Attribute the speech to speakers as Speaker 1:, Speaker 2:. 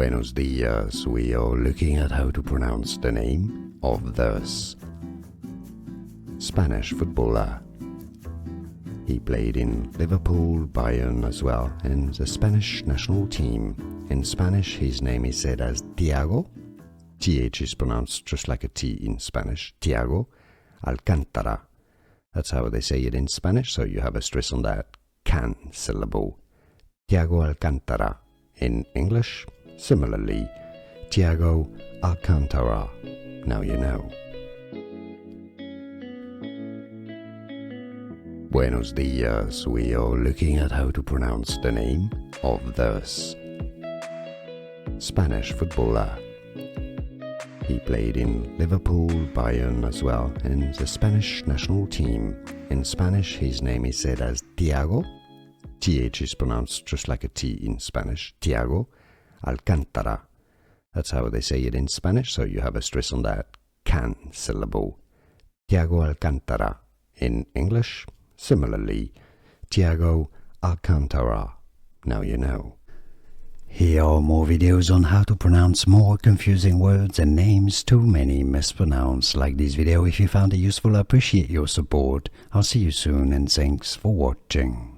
Speaker 1: Buenos dias. We are looking at how to pronounce the name of this Spanish footballer. He played in Liverpool, Bayern as well, and the Spanish national team. In Spanish, his name is said as Thiago. TH is pronounced just like a T in Spanish. Thiago Alcântara. That's how they say it in Spanish, so you have a stress on that can syllable. Thiago Alcântara. In English, similarly, Thiago Alcântara. Now you know. Buenos dias. We are looking at how to pronounce the name of this Spanish footballer. He played in Liverpool, Bayern as well, and the Spanish national team. In Spanish, his name is said as Thiago. TH is pronounced just like a T in Spanish. Thiago Alcântara. That's how they say it in Spanish, so you have a stress on that can syllable. Thiago Alcântara. In English, similarly, Thiago Alcântara. Now you know. Here are more videos on how to pronounce more confusing words and names too many mispronounced. Like this video if you found it useful. I appreciate your support. I'll see you soon and thanks for watching.